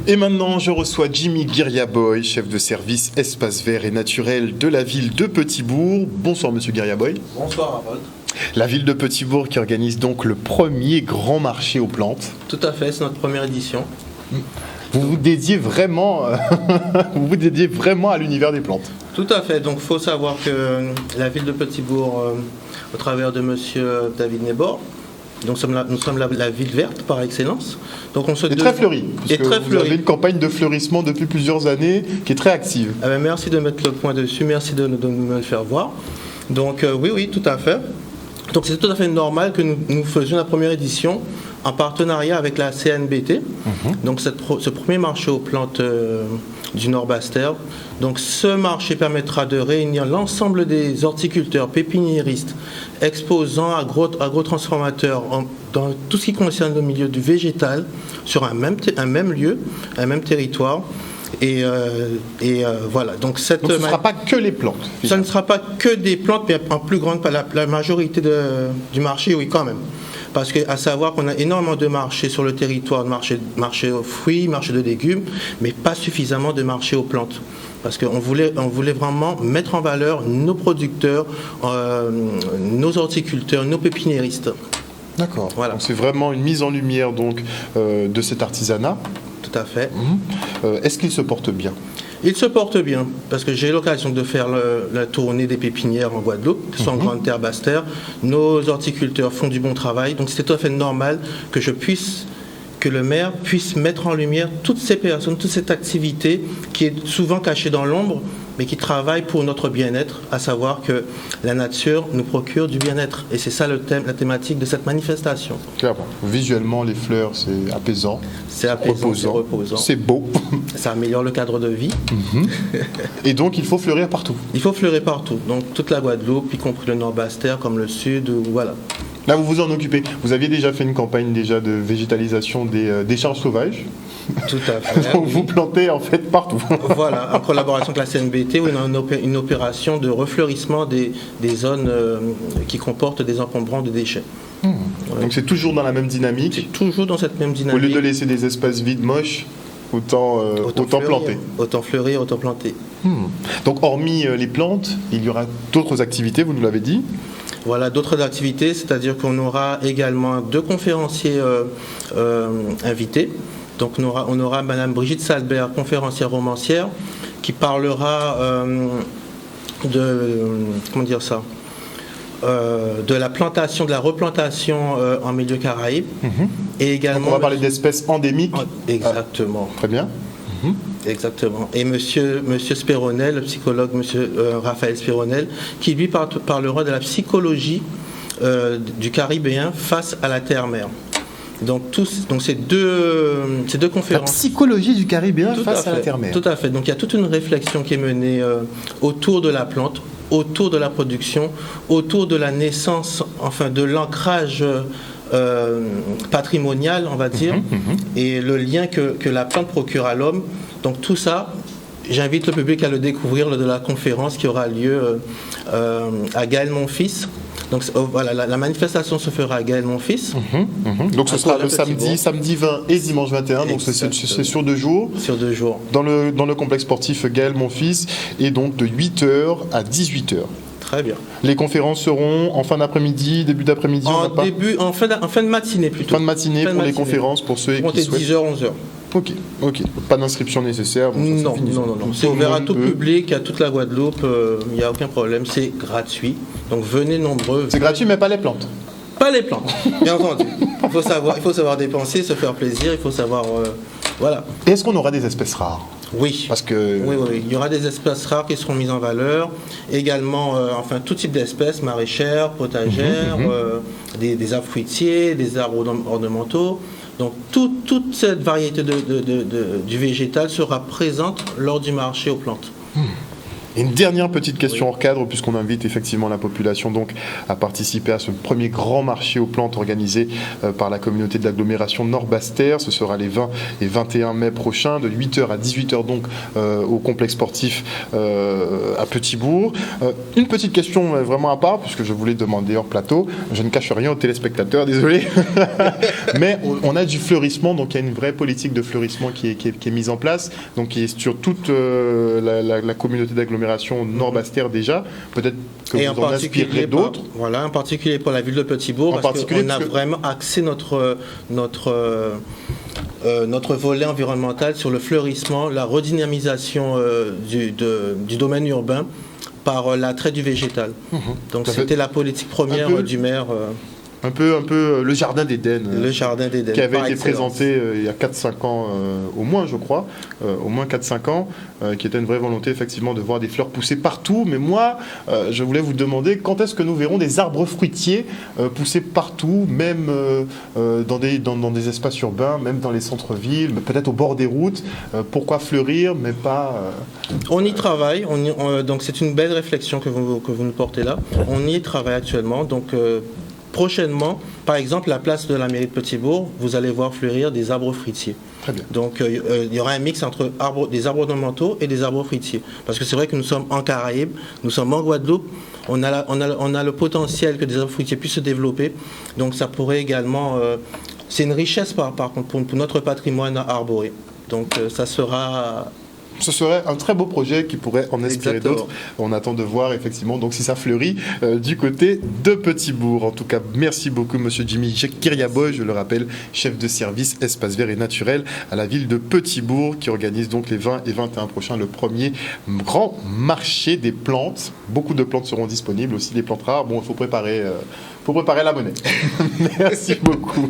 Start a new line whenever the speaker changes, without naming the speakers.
Et maintenant, je reçois Jimmy Guiriaboy, chef de service espace vert et naturel de la ville de Petit-Bourg. Bonsoir Monsieur Guiriaboy.
Bonsoir Harold.
La ville de Petit-Bourg qui organise donc le premier grand marché aux plantes.
Tout à fait, c'est notre première édition.
Vous vous dédiez vraiment, à l'univers des plantes.
Tout à fait, donc il faut savoir que la ville de Petit-Bourg, au travers de Monsieur David Nebor, donc nous sommes la ville verte par excellence. Donc on se
très fleurie, parce que vous avez une campagne de fleurissement depuis plusieurs années qui est très active.
Ah ben merci de mettre le point dessus, merci de me le faire voir. Donc oui, tout à fait. Donc c'est tout à fait normal que nous faisions la première édition en partenariat avec la CNBT. Donc ce premier marché aux plantes du Nord-Bastère. Donc ce marché permettra de réunir l'ensemble des horticulteurs, pépiniéristes, exposants, agrotransformateurs dans tout ce qui concerne le milieu du végétal sur un même lieu, un même territoire. Et voilà. Donc
ce ne sera pas que les plantes.
Ça ne sera pas que des plantes, mais en plus grande la majorité du marché, oui, quand même. Parce qu'à savoir qu'on a énormément de marchés sur le territoire, marché aux fruits, marché de légumes, mais pas suffisamment de marchés aux plantes. Parce qu'on voulait vraiment mettre en valeur nos producteurs, nos horticulteurs, nos pépiniéristes.
D'accord.
Voilà.
C'est vraiment une mise en lumière donc, de cet artisanat.
Tout à fait.
Est-ce qu'il se porte bien ?
Il se porte bien, parce que j'ai l'occasion de faire la tournée des pépinières en Guadeloupe, qui sont en grande terre, basse terre. Nos horticulteurs font du bon travail, donc c'est tout à fait normal que le maire puisse mettre en lumière toutes ces personnes, toute cette activité qui est souvent cachée dans l'ombre, mais qui travaille pour notre bien-être, à savoir que la nature nous procure du bien-être. Et c'est ça la thématique de cette manifestation.
Clairement. Visuellement, les fleurs, c'est apaisant.
C'est apaisant, c'est reposant.
C'est beau.
Ça améliore le cadre de vie.
Et donc, il faut fleurir partout.
Il faut fleurir partout. Donc, toute la Guadeloupe, y compris le Nord-Bastère, comme le Sud, voilà.
Là, vous vous en occupez. Vous aviez déjà fait une campagne de végétalisation des décharges sauvages.
Tout à fait.
Donc, vous plantez en fait partout.
Voilà, en collaboration avec la CNBT, où on a une opération de refleurissement des zones qui comportent des encombrants de déchets.
Ouais. Donc c'est toujours dans la même dynamique.
C'est toujours dans cette même dynamique.
Au lieu de laisser des espaces vides moches, autant planter.
Autant fleurir, autant planter.
Donc hormis les plantes, il y aura d'autres activités, vous nous l'avez dit.
Voilà, d'autres activités, c'est-à-dire qu'on aura également 2 conférenciers invités. Donc on aura Madame Brigitte Salbert, conférencière romancière, qui parlera de la plantation, de la replantation en milieu caraïbe. Et également.
Donc on va parler d'espèces endémiques.
Exactement.
Très bien.
Exactement. Et monsieur Spéronel, le psychologue monsieur Raphaël Spéronel, qui lui parlera de la psychologie du Caribéen face à la terre-mère. Donc ces deux conférences.
La psychologie du Caribéen face à la terre-mère.
Tout à fait. Donc il y a toute une réflexion qui est menée autour de la plante, autour de la production, autour de la naissance, enfin de l'ancrage patrimonial, on va dire, et le lien que la plante procure à l'homme. Donc tout ça, j'invite le public à le découvrir lors de la conférence qui aura lieu à Gaël-Monfils. Donc voilà, la manifestation se fera à Gaël-Monfils.
Donc ce sera le samedi 20 et dimanche 21, donc c'est sur 2 jours.
Sur 2 jours.
Dans le complexe sportif Gaël-Monfils, et donc de 8h à 18h.
Très bien.
Les conférences seront en fin d'après-midi, début d'après-midi
en fin de matinée plutôt.
Fin de matinée pour les conférences, pour ceux qui souhaitent.
10h, 11h.
Ok. Pas d'inscription nécessaire.
Non. C'est ouvert à tout public, à toute la Guadeloupe, il n'y a aucun problème, c'est gratuit. Donc venez nombreux.
C'est gratuit, mais pas les plantes.
Pas les plantes, bien entendu. Il faut savoir dépenser, se faire plaisir, il faut savoir. Voilà.
Et est-ce qu'on aura des espèces rares ?
Oui.
Parce que...
Oui. Il y aura des espèces rares qui seront mises en valeur. Également, tout type d'espèces, maraîchères, potagères, des arbres fruitiers, des arbres ornementaux. Donc toute cette variété du végétal sera présente lors du marché aux plantes.
Et une dernière petite question hors cadre, puisqu'on invite effectivement la population donc à participer à ce premier grand marché aux plantes organisé par la communauté de l'agglomération Nord-Basse-Terre. Ce sera les 20 et 21 mai prochains, de 8h à 18h donc au complexe sportif à Petit-Bourg. Une petite question vraiment à part, puisque je voulais demander hors plateau, je ne cache rien aux téléspectateurs, désolé, mais on a du fleurissement, donc il y a une vraie politique de fleurissement qui est mise en place, donc qui est sur toute la communauté d'agglomération Nord-Basse-Terre déjà, peut-être que vous en inspirerez d'autres.
Voilà, en particulier pour la ville de Petit-Bourg, parce qu'on a vraiment axé notre volet environnemental sur le fleurissement, la redynamisation du domaine urbain par l'attrait du végétal. Donc c'était la politique première du maire.
Un peu le jardin d'Éden.
Le jardin d'Éden.
Qui avait été présenté il y a 4-5 ans au moins, je crois. Au moins 4-5 ans. Qui était une vraie volonté, effectivement, de voir des fleurs pousser partout. Mais moi, je voulais vous demander quand est-ce que nous verrons des arbres fruitiers pousser partout, même dans des espaces urbains, même dans les centres-villes, peut-être au bord des routes. Pourquoi fleurir, mais pas...
On y travaille. Donc c'est une belle réflexion que vous nous portez là. On y travaille actuellement. Donc... prochainement, par exemple, la place de la mairie de Petit-Bourg, vous allez voir fleurir des arbres fruitiers.
Très bien.
Donc, il y aura un mix entre des arbres ornementaux et des arbres fruitiers. Parce que c'est vrai que nous sommes en Caraïbes, nous sommes en Guadeloupe, on a le potentiel que des arbres fruitiers puissent se développer. Donc, ça pourrait également... c'est une richesse, par contre, pour notre patrimoine arboré. Donc, ça sera...
Ce serait un très beau projet qui pourrait en inspirer d'autres. On attend de voir effectivement donc si ça fleurit du côté de Petit-Bourg. En tout cas, merci beaucoup Monsieur Jimmy Guiriaboy, je le rappelle, chef de service espace vert et naturel à la ville de Petit-Bourg, qui organise donc les 20 et 21 prochains le premier grand marché des plantes. Beaucoup de plantes seront disponibles, aussi des plantes rares. Bon, il faut préparer la monnaie. Merci beaucoup.